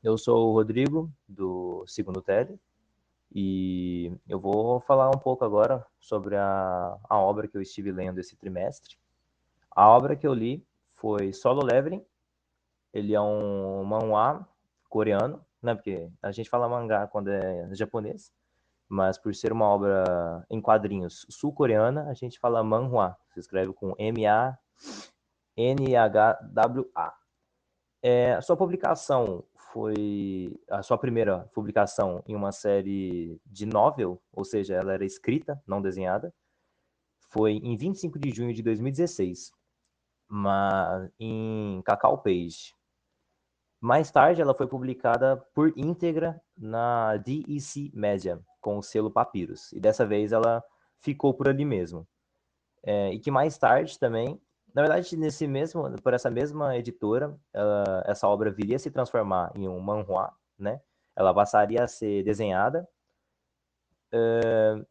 Eu sou o Rodrigo, do Segundo Tele, e eu vou falar um pouco agora sobre a obra que eu estive lendo esse trimestre. A obra que eu li foi Solo Leveling. Ele é um manhwa coreano, né? Porque a gente fala mangá quando é japonês, mas por ser uma obra em quadrinhos sul-coreana, a gente fala manhwa. Se escreve com M-A-N-H-W-A. A sua publicação foi a sua primeira publicação em uma série de novel, ou seja, ela era escrita, não desenhada. Foi em 25 de junho de 2016, mas em Cacau Page. Mais tarde, ela foi publicada por íntegra na DEC Media, com o selo Papyrus. E dessa vez ela ficou por ali mesmo. E que mais tarde também, na verdade, por essa mesma editora, essa obra viria a se transformar em um manhwa, né? Ela passaria a ser desenhada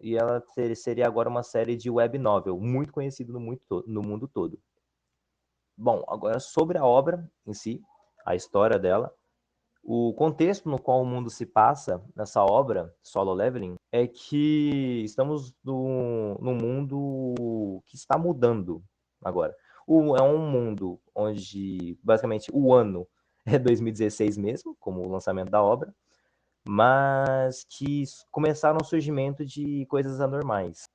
e ela seria agora uma série de web novel, muito conhecida no mundo todo. Bom, agora sobre a obra em si, a história dela, o contexto no qual o mundo se passa nessa obra, Solo Leveling, é que estamos num mundo que está mudando agora. É um mundo onde, basicamente, o ano é 2016 mesmo, como o lançamento da obra, mas que começaram o surgimento de coisas anormais.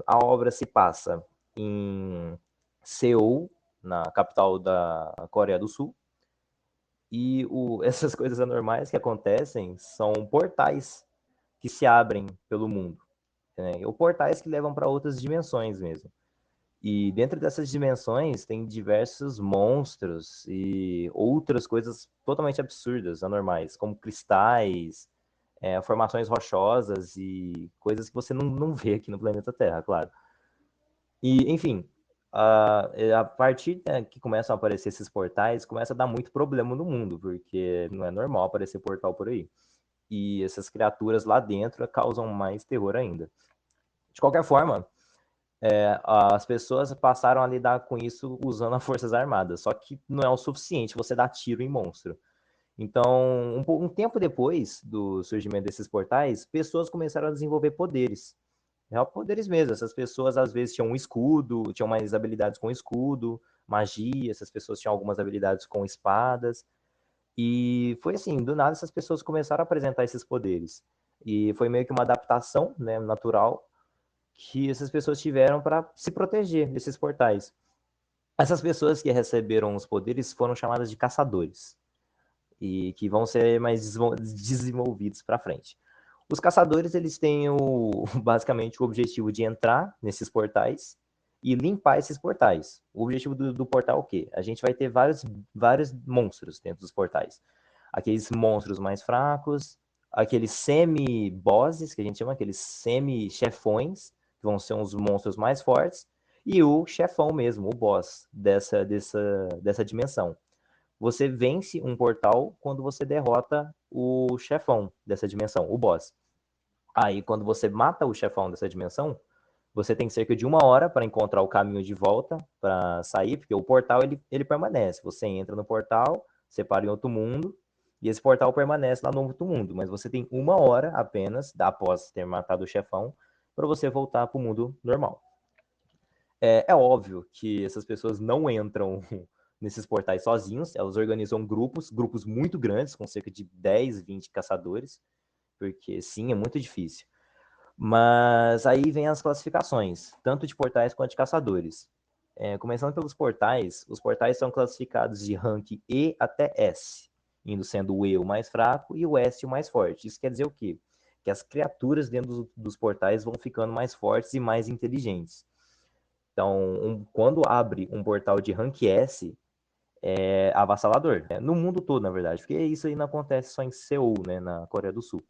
A obra se passa em Seul, na capital da Coreia do Sul, e essas coisas anormais que acontecem são portais que se abrem pelo mundo, né? Ou portais que levam para outras dimensões mesmo. E dentro dessas dimensões tem diversos monstros e outras coisas totalmente absurdas, anormais, como cristais, formações rochosas e coisas que você não vê aqui no planeta Terra, claro. E, enfim, a partir que começam a aparecer esses portais, começa a dar muito problema no mundo, porque não é normal aparecer portal por aí. E essas criaturas lá dentro causam mais terror ainda. De qualquer forma, as pessoas passaram a lidar com isso usando as forças armadas, só que não é o suficiente você dar tiro em monstro. Então, um tempo depois do surgimento desses portais, pessoas começaram a desenvolver poderes. Real poderes mesmo. Essas pessoas às vezes tinham um escudo, tinham mais habilidades com escudo, magia, essas pessoas tinham algumas habilidades com espadas. E foi assim, do nada essas pessoas começaram a apresentar esses poderes. E foi meio que uma adaptação, né, natural que essas pessoas tiveram para se proteger desses portais. Essas pessoas que receberam os poderes foram chamadas de caçadores e que vão ser mais desenvolvidos para frente. Os caçadores, eles têm basicamente o objetivo de entrar nesses portais e limpar esses portais. O objetivo do portal é o quê? A gente vai ter vários monstros dentro dos portais. Aqueles monstros mais fracos, aqueles semi-bosses, que a gente chama, aqueles semi-chefões, que vão ser os monstros mais fortes, e o chefão mesmo, o boss dessa dimensão. Você vence um portal quando você derrota o chefão dessa dimensão, o boss. Aí, quando você mata o chefão dessa dimensão, você tem cerca de 1 hora para encontrar o caminho de volta para sair, porque o portal ele permanece. Você entra no portal, você para em outro mundo, e esse portal permanece lá no outro mundo. Mas você tem 1 hora apenas, após ter matado o chefão, para você voltar para o mundo normal. É óbvio que essas pessoas não entram nesses portais sozinhos, elas organizam grupos muito grandes, com cerca de 10, 20 caçadores, porque sim, é muito difícil. Mas aí vem as classificações, tanto de portais quanto de caçadores. Começando pelos portais, os portais são classificados de rank E até S, indo sendo o E o mais fraco e o S o mais forte. Isso quer dizer o quê? Que as criaturas dentro dos portais vão ficando mais fortes e mais inteligentes. Então, quando abre um portal de rank S, é avassalador. No mundo todo, na verdade, porque isso aí não acontece só em Seul, né, na Coreia do Sul.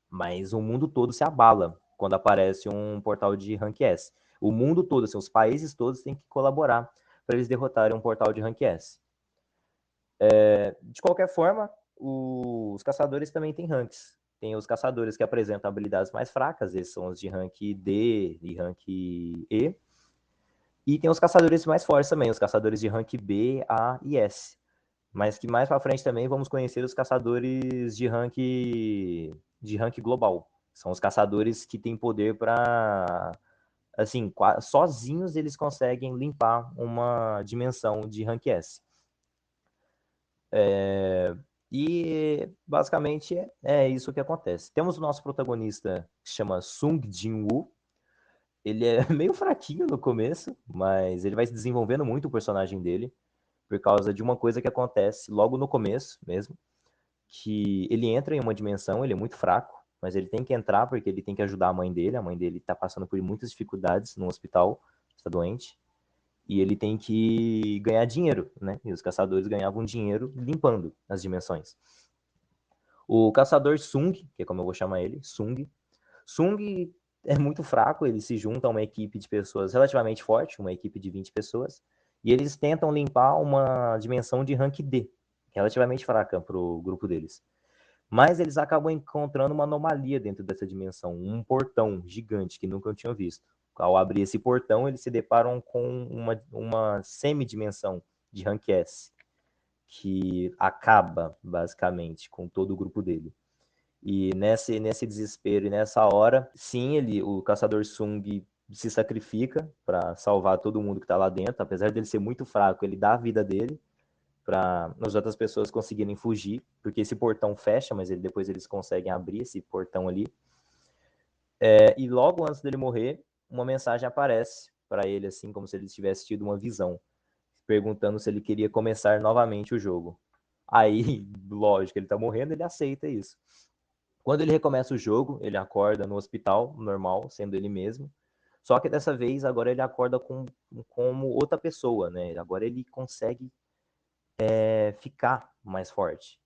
Mas o mundo todo se abala quando aparece um portal de rank S. O mundo todo, assim, os países todos têm que colaborar para eles derrotarem um portal de rank S. De qualquer forma, os caçadores também têm ranks. Tem os caçadores que apresentam habilidades mais fracas, esses são os de rank D e rank E. E tem os caçadores mais fortes também, os caçadores de rank B, A e S. mas que mais para frente também vamos conhecer os caçadores de rank global. São os caçadores que têm poder para, assim, sozinhos eles conseguem limpar uma dimensão de rank S. E basicamente é isso que acontece. Temos o nosso protagonista que se chama Sung Jin-woo. Ele é meio fraquinho no começo, mas ele vai se desenvolvendo muito o personagem dele por causa de uma coisa que acontece logo no começo mesmo, que ele entra em uma dimensão, ele é muito fraco, mas ele tem que entrar porque ele tem que ajudar a mãe dele está passando por muitas dificuldades no hospital, está doente, e ele tem que ganhar dinheiro, né? E os caçadores ganhavam dinheiro limpando as dimensões. O caçador Sung, que é como eu vou chamar ele, Sung é muito fraco, ele se junta a uma equipe de pessoas relativamente forte, uma equipe de 20 pessoas, e eles tentam limpar uma dimensão de rank D, relativamente fraca para o grupo deles. Mas eles acabam encontrando uma anomalia dentro dessa dimensão, um portão gigante que nunca tinham visto. Ao abrir esse portão, eles se deparam com uma semidimensão de rank S, que acaba, basicamente, com todo o grupo dele. E nesse desespero e nessa hora, sim, o caçador Sung se sacrifica para salvar todo mundo que está lá dentro. Apesar dele ser muito fraco, ele dá a vida dele para as outras pessoas conseguirem fugir, porque esse portão fecha, mas depois eles conseguem abrir esse portão ali. E logo antes dele morrer, uma mensagem aparece para ele, assim, como se ele tivesse tido uma visão, perguntando se ele queria começar novamente o jogo. Aí, lógico, ele tá morrendo, ele aceita isso. Quando ele recomeça o jogo, ele acorda no hospital, normal, sendo ele mesmo. Só que dessa vez, agora ele acorda como outra pessoa, né? Agora ele consegue ficar mais forte.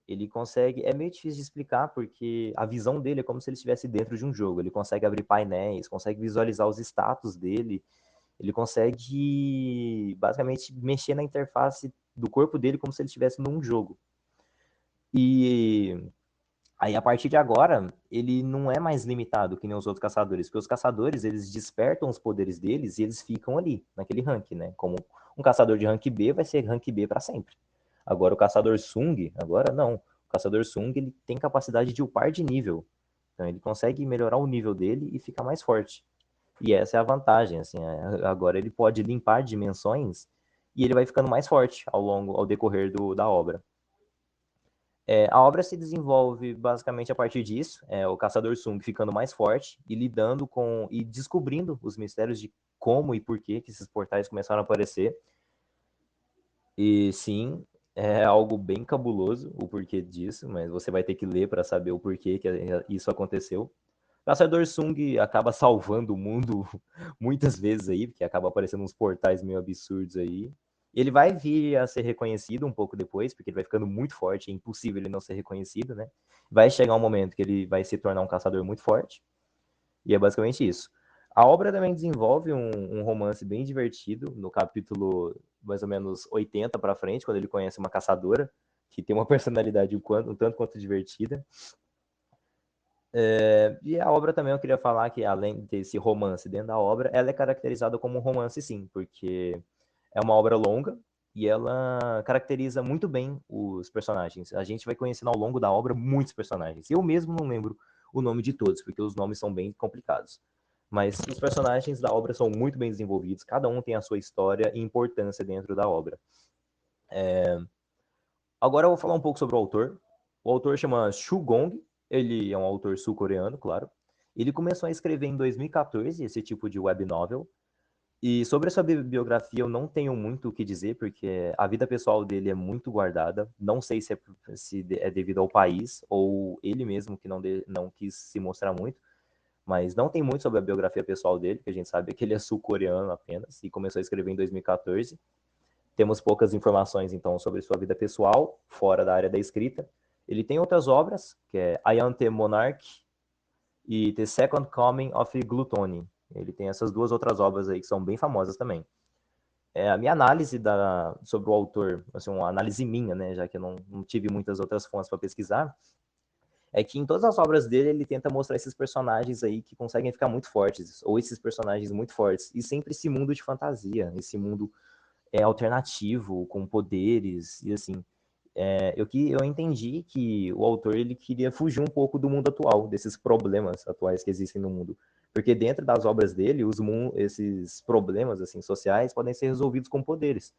Ele consegue... É meio difícil de explicar, porque a visão dele é como se ele estivesse dentro de um jogo. Ele consegue abrir painéis, consegue visualizar os status dele. Ele consegue, basicamente, mexer na interface do corpo dele como se ele estivesse num jogo. E aí, a partir de agora, ele não é mais limitado que nem os outros caçadores, porque os caçadores, eles despertam os poderes deles e eles ficam ali, naquele rank, né? Como um caçador de rank B vai ser rank B para sempre. Agora, o caçador Sung, agora não. O caçador Sung, ele tem capacidade de upar de nível. Então, ele consegue melhorar o nível dele e ficar mais forte. E essa é a vantagem, assim. Agora, ele pode limpar dimensões e ele vai ficando mais forte ao decorrer da obra. A obra se desenvolve basicamente a partir disso, o caçador Sung ficando mais forte e lidando com e descobrindo os mistérios de como e por que esses portais começaram a aparecer. E sim, é algo bem cabuloso o porquê disso, mas você vai ter que ler para saber o porquê que isso aconteceu. O caçador Sung acaba salvando o mundo muitas vezes aí, porque acaba aparecendo uns portais meio absurdos aí. Ele vai vir a ser reconhecido um pouco depois, porque ele vai ficando muito forte, é impossível ele não ser reconhecido, né? Vai chegar um momento que ele vai se tornar um caçador muito forte, e é basicamente isso. A obra também desenvolve um romance bem divertido, no capítulo mais ou menos 80 para frente, quando ele conhece uma caçadora, que tem uma personalidade um tanto quanto divertida. E a obra também eu queria falar que, além desse romance dentro da obra, ela é caracterizada como um romance, sim, porque é uma obra longa e ela caracteriza muito bem os personagens. A gente vai conhecendo ao longo da obra muitos personagens. Eu mesmo não lembro o nome de todos, porque os nomes são bem complicados. Mas os personagens da obra são muito bem desenvolvidos, cada um tem a sua história e importância dentro da obra. Agora eu vou falar um pouco sobre o autor. O autor chama Shu Gong, ele é um autor sul-coreano, claro. Ele começou a escrever em 2014 esse tipo de web novel. E sobre a sua biografia eu não tenho muito o que dizer, porque a vida pessoal dele é muito guardada. Não sei se é devido ao país ou ele mesmo que não quis se mostrar muito. Mas não tem muito sobre a biografia pessoal dele, que a gente sabe que ele é sul-coreano apenas e começou a escrever em 2014. Temos poucas informações, então, sobre sua vida pessoal, fora da área da escrita. Ele tem outras obras, que é I Am the Monarch e The Second Coming of Gluttony. Ele tem essas duas outras obras aí que são bem famosas também. A minha análise sobre o autor, assim, uma análise minha, né, já que eu não tive muitas outras fontes para pesquisar, é que em todas as obras dele ele tenta mostrar esses personagens aí que conseguem ficar muito fortes, ou esses personagens muito fortes, e sempre esse mundo de fantasia, esse mundo alternativo, com poderes, e assim, eu entendi que o autor ele queria fugir um pouco do mundo atual, desses problemas atuais que existem no mundo. Porque dentro das obras dele, esses problemas assim sociais podem ser resolvidos com poderes.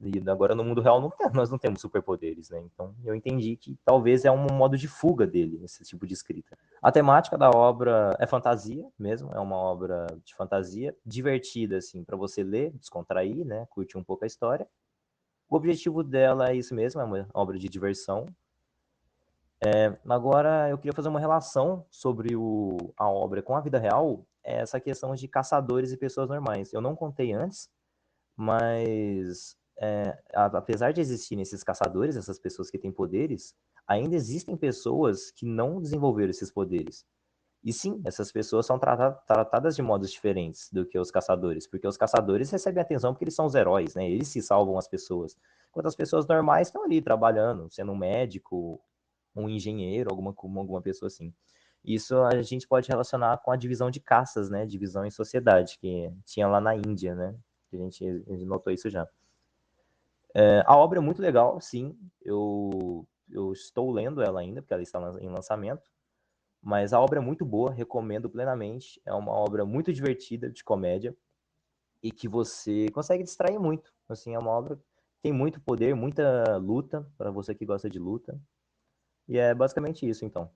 E agora no mundo real nós não temos superpoderes, né? Então eu entendi que talvez é um modo de fuga dele, esse tipo de escrita. A temática da obra é fantasia mesmo, é uma obra de fantasia, divertida, assim, para você ler, descontrair, né? Curtir um pouco a história. O objetivo dela é isso mesmo, é uma obra de diversão. Agora eu queria fazer uma relação sobre a obra com a vida real, essa questão de caçadores e pessoas normais. Eu não contei antes, mas apesar de existirem esses caçadores, essas pessoas que têm poderes, ainda existem pessoas que não desenvolveram esses poderes. E sim, essas pessoas são tratadas de modos diferentes do que os caçadores, porque os caçadores recebem atenção porque eles são os heróis, né? Eles se salvam as pessoas. Enquanto as pessoas normais estão ali trabalhando, sendo um médico, um engenheiro, alguma pessoa assim. Isso a gente pode relacionar com a divisão de caças, né? Divisão em sociedade, que tinha lá na Índia, né? A gente notou isso já. A obra é muito legal, sim. Eu estou lendo ela ainda, porque ela está em lançamento. Mas a obra é muito boa, recomendo plenamente. É uma obra muito divertida, de comédia, e que você consegue distrair muito. Assim, é uma obra que tem muito poder, muita luta, para você que gosta de luta. E é basicamente isso, então.